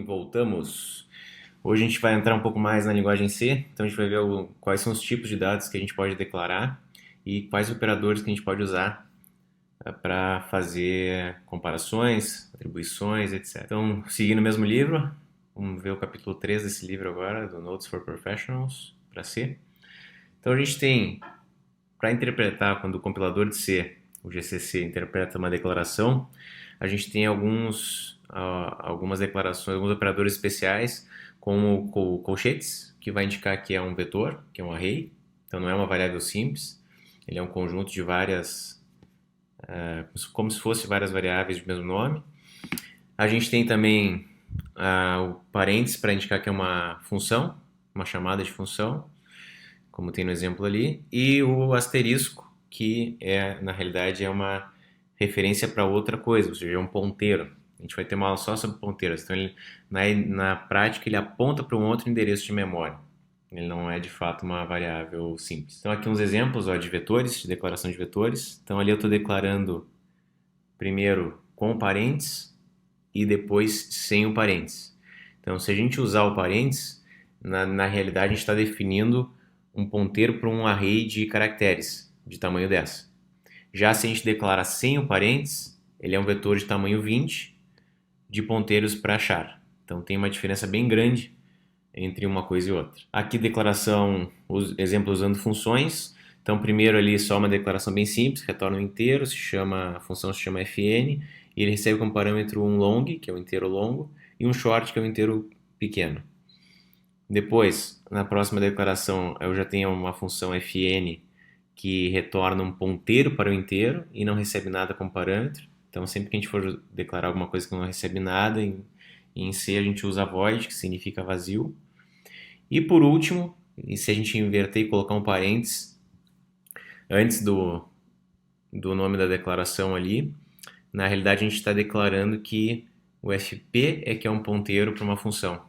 Voltamos. Hoje a gente vai entrar um pouco mais na linguagem C, então a gente vai ver quais são os tipos de dados que a gente pode declarar e quais operadores que a gente pode usar para fazer comparações, atribuições, etc. Então, seguindo o mesmo livro, vamos ver o capítulo 3 desse livro agora, do Notes for Professionals, para C. Então a gente tem, para interpretar, quando o compilador de C, o GCC, interpreta uma declaração, a gente tem algumas declarações, alguns operadores especiais, como colchetes, que vai indicar que é um vetor, que é um array, então não é uma variável simples, ele é um conjunto de várias, como se fosse várias variáveis de mesmo nome. A gente tem também o parênteses para indicar que é uma função, uma chamada de função, como tem no exemplo ali, e o asterisco, que na realidade é uma referência para outra coisa, ou seja, é um ponteiro. A gente vai ter uma aula só sobre ponteiros. Então, na prática, ele aponta para um outro endereço de memória. Ele não é, de fato, uma variável simples. Então, aqui uns exemplos de vetores, de declaração de vetores. Então, ali eu estou declarando primeiro com parênteses e depois sem o parênteses. Então, se a gente usar o parênteses, na realidade, a gente está definindo um ponteiro para um array de caracteres de tamanho 10. Já se a gente declarar sem o parênteses, ele é um vetor de tamanho 20 de ponteiros para char. Então tem uma diferença bem grande entre uma coisa e outra. Aqui declaração, exemplo usando funções. Então primeiro ali só uma declaração bem simples, retorna um inteiro, a função se chama fn, e ele recebe como parâmetro um long, que é o inteiro longo, e um short, que é o inteiro pequeno. Depois, na próxima declaração, eu já tenho uma função fn que retorna um ponteiro para o inteiro e não recebe nada como parâmetro. Então, sempre que a gente for declarar alguma coisa que não recebe nada, em C a gente usa void, que significa vazio. E por último, se a gente inverter e colocar um parênteses antes do nome da declaração ali, na realidade a gente está declarando que o fp é que é um ponteiro para uma função,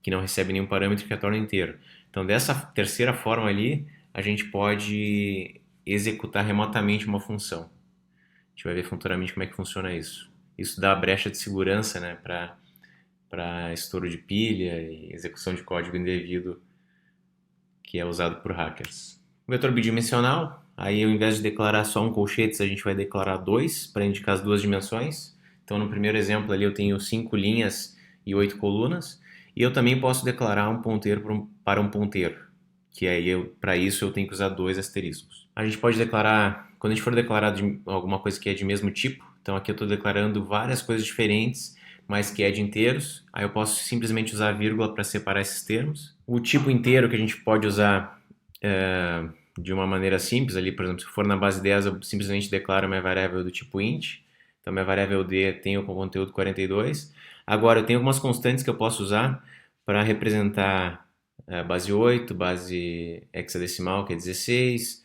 que não recebe nenhum parâmetro que retorna inteiro. Então, dessa terceira forma ali, a gente pode executar remotamente uma função. A gente vai ver futuramente como é que funciona isso. Isso dá brecha de segurança, né, para estouro de pilha e execução de código indevido que é usado por hackers. O vetor bidimensional, aí ao invés de declarar só um colchetes, a gente vai declarar dois para indicar as duas dimensões. Então no primeiro exemplo ali eu tenho 5 linhas e 8 colunas, e eu também posso declarar um ponteiro para um ponteiro, que aí para isso eu tenho que usar dois asteriscos. A gente pode declarar, quando a gente for declarar alguma coisa que é de mesmo tipo, então aqui eu estou declarando várias coisas diferentes, mas que é de inteiros, aí eu posso simplesmente usar vírgula para separar esses termos. O tipo inteiro que a gente pode usar de uma maneira simples ali, por exemplo, se for na base 10, eu simplesmente declaro minha variável do tipo int, então minha variável d tem o conteúdo 42. Agora, eu tenho algumas constantes que eu posso usar para representar base 8, base hexadecimal, que é 16,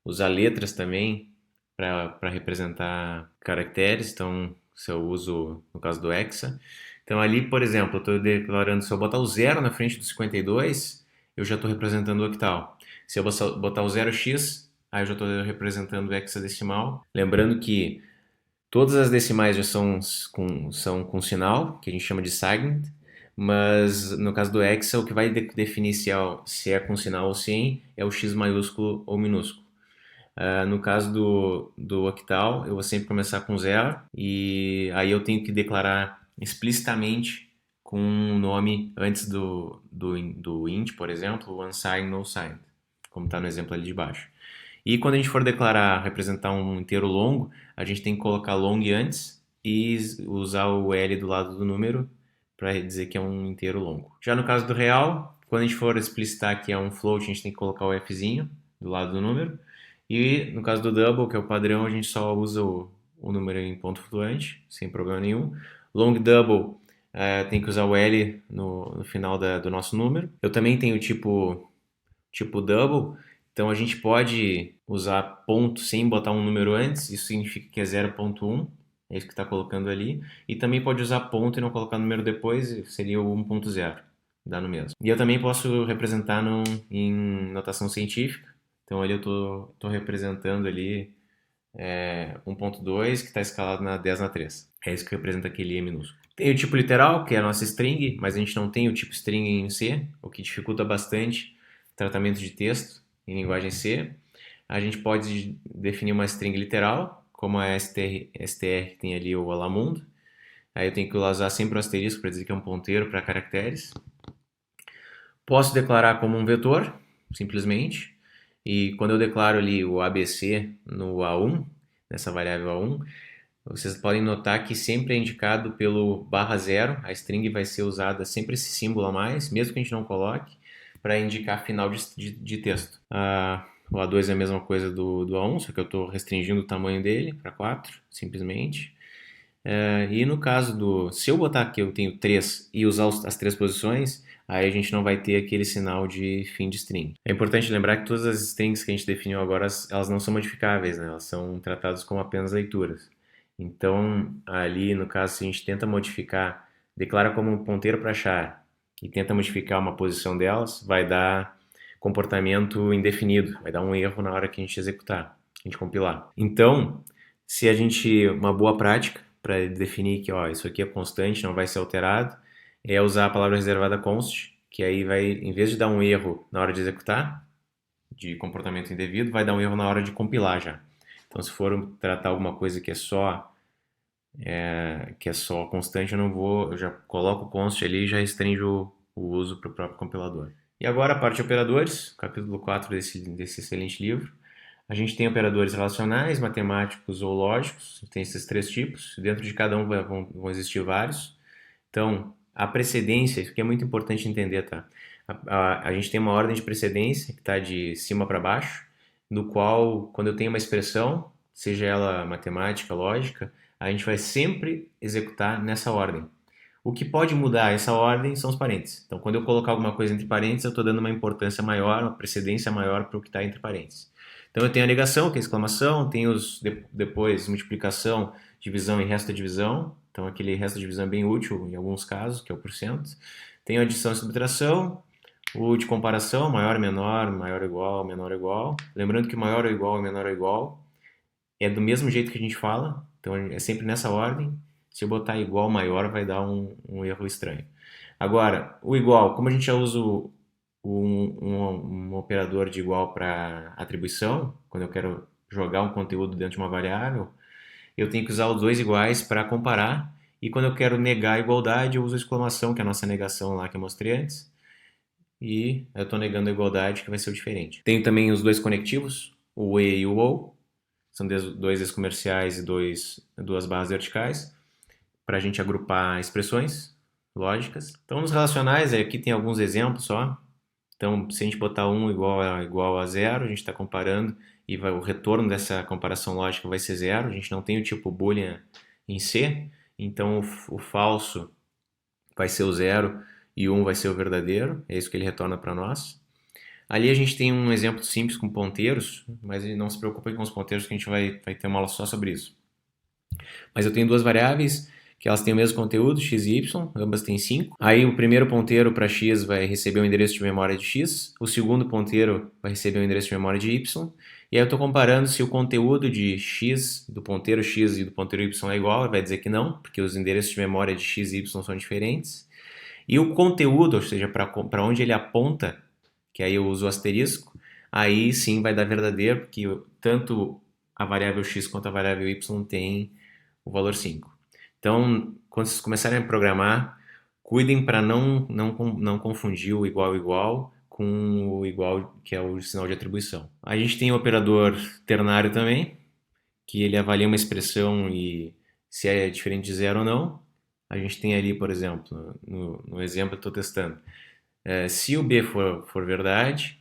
usar letras também para representar caracteres, então se eu uso no caso do hexa. Então ali, por exemplo, eu estou declarando, se eu botar o 0 na frente do 52, eu já estou representando o octal. Se eu botar o 0x, aí eu já estou representando o hexadecimal. Lembrando que todas as decimais já são com sinal, que a gente chama de signed, mas no caso do hexa, o que vai definir se é com sinal ou sem é o x maiúsculo ou minúsculo. No caso do octal, eu vou sempre começar com 0 e aí eu tenho que declarar explicitamente com um nome antes do int, por exemplo, unsigned, no signed, como está no exemplo ali de baixo. E quando a gente for representar um inteiro longo, a gente tem que colocar long antes e usar o L do lado do número para dizer que é um inteiro longo. Já no caso do real, quando a gente for explicitar que é um float, a gente tem que colocar o Fzinho do lado do número. E no caso do double, que é o padrão, a gente só usa o número em ponto flutuante, sem problema nenhum. Long double, tem que usar o L no final do nosso número. Eu também tenho tipo double, então a gente pode usar ponto sem botar um número antes, isso significa que é 0.1, é isso que está colocando ali. E também pode usar ponto e não colocar número depois, seria o 1.0, dá no mesmo. E eu também posso representar em notação científica, então ali eu tô representando ali 1.2 que está escalado na 10 na 3. É isso que representa aquele E minúsculo. Tem o tipo literal, que é a nossa string, mas a gente não tem o tipo string em C, o que dificulta bastante o tratamento de texto em linguagem C. A gente pode definir uma string literal, como a str que tem ali o alamundo. Aí eu tenho que usar sempre o asterisco para dizer que é um ponteiro para caracteres. Posso declarar como um vetor, simplesmente. E quando eu declaro ali o ABC no A1, nessa variável A1, vocês podem notar que sempre é indicado pelo _0, a string vai ser usada sempre esse símbolo a mais, mesmo que a gente não coloque, para indicar final de texto. O A2 é a mesma coisa do A1, só que eu estou restringindo o tamanho dele para 4, simplesmente. E no caso se eu botar que eu tenho 3 e usar as 3 posições, aí a gente não vai ter aquele sinal de fim de string. É importante lembrar que todas as strings que a gente definiu agora, elas não são modificáveis, né? Elas são tratadas como apenas leituras. Então, ali no caso, se a gente tenta modificar, declara como um ponteiro para char e tenta modificar uma posição delas, vai dar comportamento indefinido, vai dar um erro na hora que a gente executar, a gente compilar. Então, se a gente, uma boa prática para definir que ó, isso aqui é constante, não vai ser alterado, é usar a palavra reservada const, que aí vai, em vez de dar um erro na hora de executar, de comportamento indevido, vai dar um erro na hora de compilar já. Então, se for tratar alguma coisa que é só constante, eu já coloco o const ali e já restringo o uso para o próprio compilador. E agora a parte de operadores, capítulo 4 desse excelente livro. A gente tem operadores relacionais, matemáticos ou lógicos, tem esses 3 tipos, dentro de cada um vão existir vários. Então, a precedência, isso aqui é muito importante entender, tá? A gente tem uma ordem de precedência que está de cima para baixo, no qual, quando eu tenho uma expressão, seja ela matemática, lógica, a gente vai sempre executar nessa ordem. O que pode mudar essa ordem são os parênteses. Então, quando eu colocar alguma coisa entre parênteses, eu estou dando uma importância maior, uma precedência maior para o que está entre parênteses. Então, eu tenho a negação, que é a exclamação, tenho depois multiplicação, divisão e resto da divisão. Então, aquele resto da divisão é bem útil em alguns casos, que é o porcento. Tenho adição e subtração, o de comparação, maior, maior igual, menor igual. Lembrando que maior ou igual e menor ou igual é do mesmo jeito que a gente fala, então é sempre nessa ordem. Se eu botar igual maior, vai dar um erro estranho. Agora, o igual, como a gente já usa um operador de igual para atribuição, quando eu quero jogar um conteúdo dentro de uma variável, eu tenho que usar os dois iguais para comparar, e quando eu quero negar a igualdade, eu uso a exclamação, que é a nossa negação lá que eu mostrei antes, e eu estou negando a igualdade, que vai ser o diferente. Tenho também os dois conectivos, o e o ou, são dois ex-comerciais e duas barras verticais, para a gente agrupar expressões lógicas. Então, nos relacionais, aqui tem alguns exemplos só. Então, se a gente botar 1 igual a 0, a gente está comparando e o retorno dessa comparação lógica vai ser 0. A gente não tem o tipo boolean em C, então o falso vai ser o 0 e o 1 vai ser o verdadeiro. É isso que ele retorna para nós. Ali a gente tem um exemplo simples com ponteiros, mas não se preocupem com os ponteiros que a gente vai ter uma aula só sobre isso. Mas eu tenho duas variáveis que elas têm o mesmo conteúdo, x e y, ambas têm 5. Aí o primeiro ponteiro para x vai receber o endereço de memória de x, o segundo ponteiro vai receber o endereço de memória de y, e aí eu estou comparando se o conteúdo de x, do ponteiro x e do ponteiro y é igual, vai dizer que não, porque os endereços de memória de x e y são diferentes. E o conteúdo, ou seja, para onde ele aponta, que aí eu uso o asterisco, aí sim vai dar verdadeiro, porque tanto a variável x quanto a variável y tem o valor 5. Então, quando vocês começarem a programar, cuidem para não confundir o igual com o igual, que é o sinal de atribuição. A gente tem o operador ternário também, que ele avalia uma expressão e se é diferente de zero ou não. A gente tem ali, por exemplo, no exemplo que eu estou testando, se o B for verdade,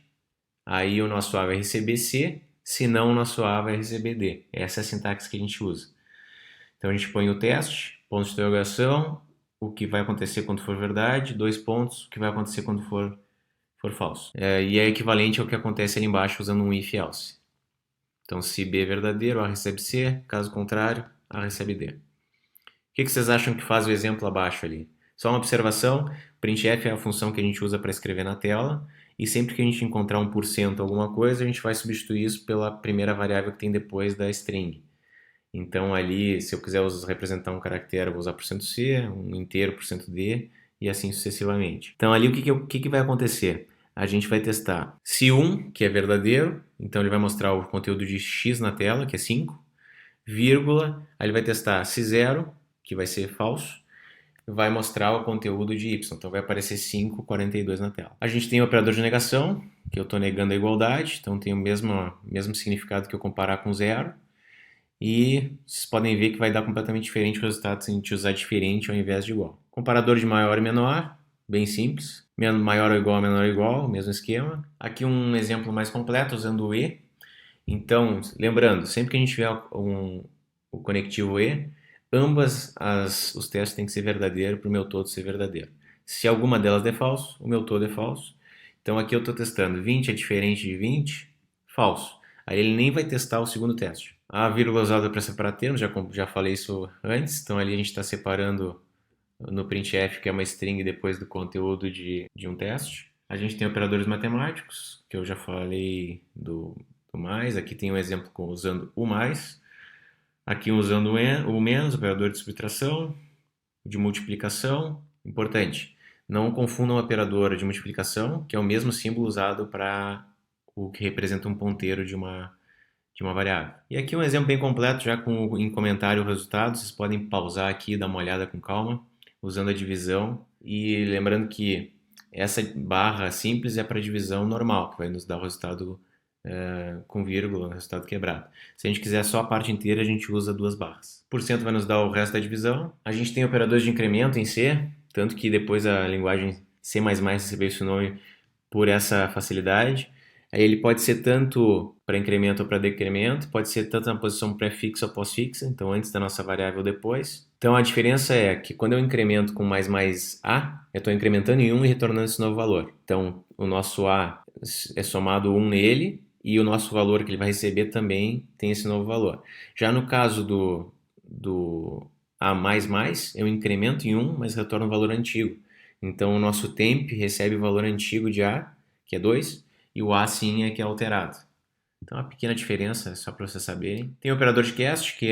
aí o nosso A vai receber C, se não, o nosso A vai receber D. Essa é a sintaxe que a gente usa. Então a gente põe o teste, ponto de interrogação, o que vai acontecer quando for verdade, 2 pontos, o que vai acontecer quando for falso. E é equivalente ao que acontece ali embaixo usando um if else. Então se B é verdadeiro, A recebe C, caso contrário, A recebe D. O que vocês acham que faz o exemplo abaixo ali? Só uma observação, printf é a função que a gente usa para escrever na tela, e sempre que a gente encontrar 1% alguma coisa, a gente vai substituir isso pela primeira variável que tem depois da string. Então ali, se eu quiser representar um caractere, eu vou usar %C, um inteiro %D e assim sucessivamente. Então ali o que vai acontecer? A gente vai testar se 1, que é verdadeiro, então ele vai mostrar o conteúdo de x na tela, que é 5, vírgula, aí ele vai testar se 0, que vai ser falso, vai mostrar o conteúdo de y, então vai aparecer 5,42 na tela. A gente tem o operador de negação, que eu estou negando a igualdade, então tem o mesmo significado que eu comparar com 0, e vocês podem ver que vai dar completamente diferente o resultado se a gente usar diferente ao invés de igual. Comparador de maior e menor, bem simples. Maior ou igual, mesmo esquema. Aqui um exemplo mais completo usando o E. Então, lembrando, sempre que a gente tiver o conectivo E, os testes têm que ser verdadeiros para o meu todo ser verdadeiro. Se alguma delas der falso, o meu todo é falso. Então aqui eu estou testando 20 é diferente de 20, falso. Aí ele nem vai testar o segundo teste. A vírgula usada para separar termos, já falei isso antes, então ali a gente está separando no printf, que é uma string depois do conteúdo de um teste. A gente tem operadores matemáticos, que eu já falei do mais. Aqui tem um exemplo usando o mais. Aqui usando o menos, operador de subtração, de multiplicação. Importante, não confundam o operador de multiplicação, que é o mesmo símbolo usado para o que representa um ponteiro de uma variável. E aqui um exemplo bem completo, já em comentário o resultado. Vocês podem pausar aqui e dar uma olhada com calma, usando a divisão. E lembrando que essa barra simples é para divisão normal, que vai nos dar o resultado com vírgula, o resultado quebrado. Se a gente quiser só a parte inteira, a gente usa duas barras. Por cento vai nos dar o resto da divisão. A gente tem operadores de incremento em C, tanto que depois a linguagem C++ recebeu esse nome por essa facilidade. Aí ele pode ser tanto para incremento ou para decremento, pode ser tanto na posição pré-fixa ou pós-fixa, então antes da nossa variável ou depois. Então a diferença é que quando eu incremento com mais A, eu estou incrementando em 1 e retornando esse novo valor. Então o nosso A é somado 1 nele e o nosso valor que ele vai receber também tem esse novo valor. Já no caso do A++, eu incremento em 1, mas retorno o valor antigo. Então o nosso temp recebe o valor antigo de A, que é 2, e o A sim é que é alterado. Então, uma pequena diferença, só para vocês saberem. Tem o operador de cast, que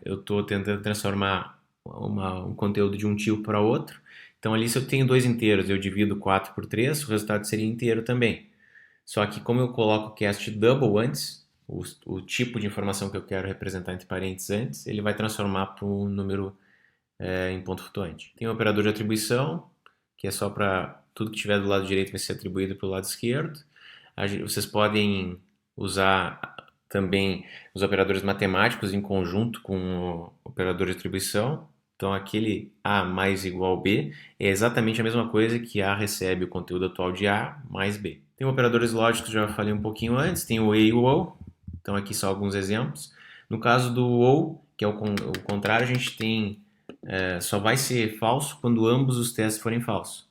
eu estou tentando transformar um conteúdo de um tipo para outro. Então, ali se eu tenho dois inteiros, eu divido 4 por 3, o resultado seria inteiro também. Só que como eu coloco o cast double antes, o tipo de informação que eu quero representar entre parênteses antes, ele vai transformar para um número em ponto flutuante. Tem o operador de atribuição, que é só para tudo que estiver do lado direito vai ser atribuído para o lado esquerdo. Vocês podem usar também os operadores matemáticos em conjunto com o operador de atribuição. Então, aquele A mais igual B é exatamente a mesma coisa que A recebe o conteúdo atual de A mais B. Tem operadores lógicos, já falei um pouquinho antes, tem o e o ou. Então, aqui só alguns exemplos. No caso do ou, que é o contrário, a gente tem só vai ser falso quando ambos os testes forem falsos.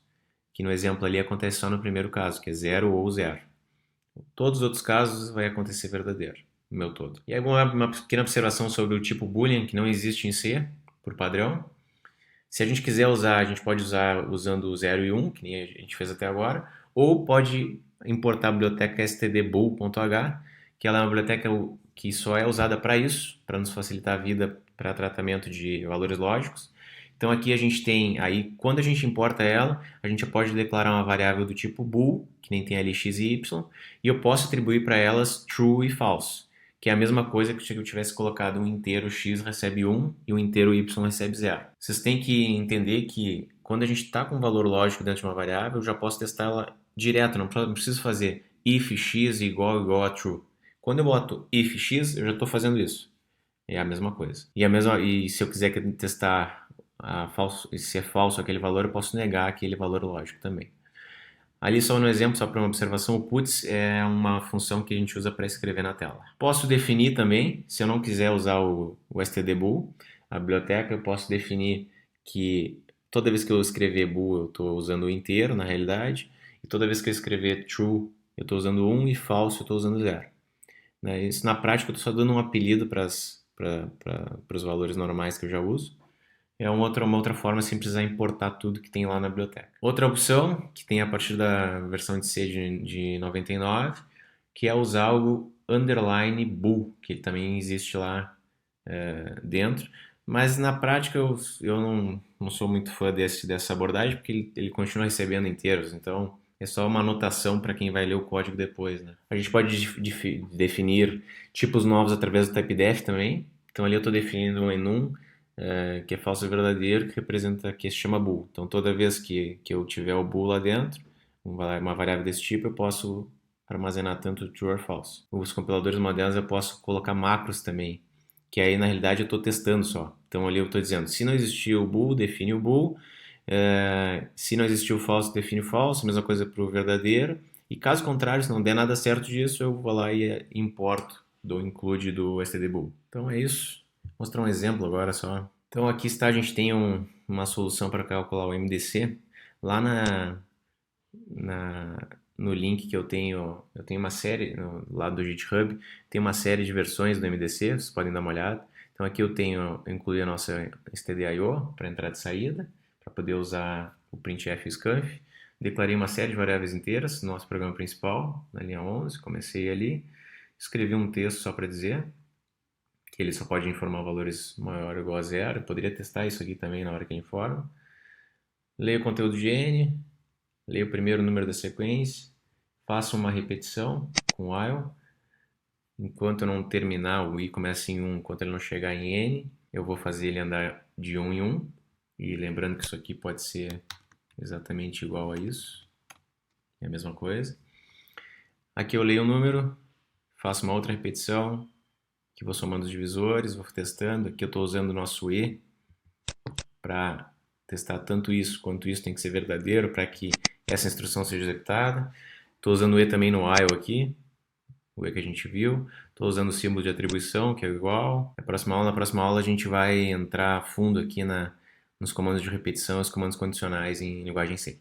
Que no exemplo ali acontece só no primeiro caso, que é 0 ou 0. Todos os outros casos vai acontecer verdadeiro, no meu todo. E aí uma pequena observação sobre o tipo boolean, que não existe em C, por padrão. Se a gente quiser usar, a gente pode usar usando o 0 e 1, que nem a gente fez até agora, ou pode importar a biblioteca stdbool.h, que ela é uma biblioteca que só é usada para isso, para nos facilitar a vida para tratamento de valores lógicos. Então aqui a gente tem, aí quando a gente importa ela, a gente pode declarar uma variável do tipo bool, que nem tem ali x e y, e eu posso atribuir para elas true e false, que é a mesma coisa que se eu tivesse colocado um inteiro x recebe 1 e um inteiro y recebe 0. Vocês têm que entender que quando a gente está com um valor lógico dentro de uma variável, eu já posso testar ela direto, não preciso fazer if x igual a true. Quando eu boto if x, eu já estou fazendo isso. É a mesma coisa. E se eu quiser testar se é falso aquele valor, eu posso negar aquele valor lógico também. Ali só no exemplo, só para uma observação, o puts é uma função que a gente usa para escrever na tela. Posso definir também, se eu não quiser usar o stdbool, a biblioteca, eu posso definir que toda vez que eu escrever bool, eu estou usando o inteiro, na realidade, e toda vez que eu escrever true, eu estou usando 1 e false, eu estou usando 0. Isso na prática eu estou só dando um apelido para os valores normais que eu já uso. É uma outra forma sem precisar importar tudo que tem lá na biblioteca. Outra opção, que tem a partir da versão de C de 99, que é usar o underline bool, que também existe lá dentro, mas na prática eu não sou muito fã dessa abordagem porque ele continua recebendo inteiros, então é só uma anotação para quem vai ler o código depois, né? A gente pode definir tipos novos através do typedef também, então ali eu estou definindo um enum, que é falso e verdadeiro, que representa, que se chama bool. Então toda vez que eu tiver o bool lá dentro, uma variável desse tipo, eu posso armazenar tanto true or false. Os compiladores modernos eu posso colocar macros também, que aí na realidade eu estou testando só. Então ali eu estou dizendo, se não existir o bool, define o bool, se não existir o false, define o false, mesma coisa para o verdadeiro, e caso contrário, se não der nada certo disso, eu vou lá e importo do include do stdbool. Então é isso. Vou mostrar um exemplo agora só. Então aqui está, a gente tem uma solução para calcular o MDC. Lá na, no link que eu tenho uma série, no lado do GitHub, tem uma série de versões do MDC, vocês podem dar uma olhada. Então aqui eu incluí a nossa stdio para entrada e saída, para poder usar o printf e o scanf. Declarei uma série de variáveis inteiras no nosso programa principal, na linha 11, comecei ali, escrevi um texto só para dizer que ele só pode informar valores maior ou igual a zero. Eu poderia testar isso aqui também na hora que ele informa. Leio o conteúdo de n, leio o primeiro número da sequência, faço uma repetição com while, enquanto eu não terminar, o i começa em 1, enquanto ele não chegar em n, eu vou fazer ele andar de 1 em 1, e lembrando que isso aqui pode ser exatamente igual a isso, é a mesma coisa. Aqui eu leio o número, faço uma outra repetição, que vou somando os divisores, vou testando. Aqui eu estou usando o nosso e para testar tanto isso quanto isso tem que ser verdadeiro para que essa instrução seja executada. Estou usando o e também no while aqui, o e que a gente viu. Estou usando o símbolo de atribuição, que é igual. Na próxima aula a gente vai entrar a fundo aqui nos comandos de repetição e os comandos condicionais em linguagem C.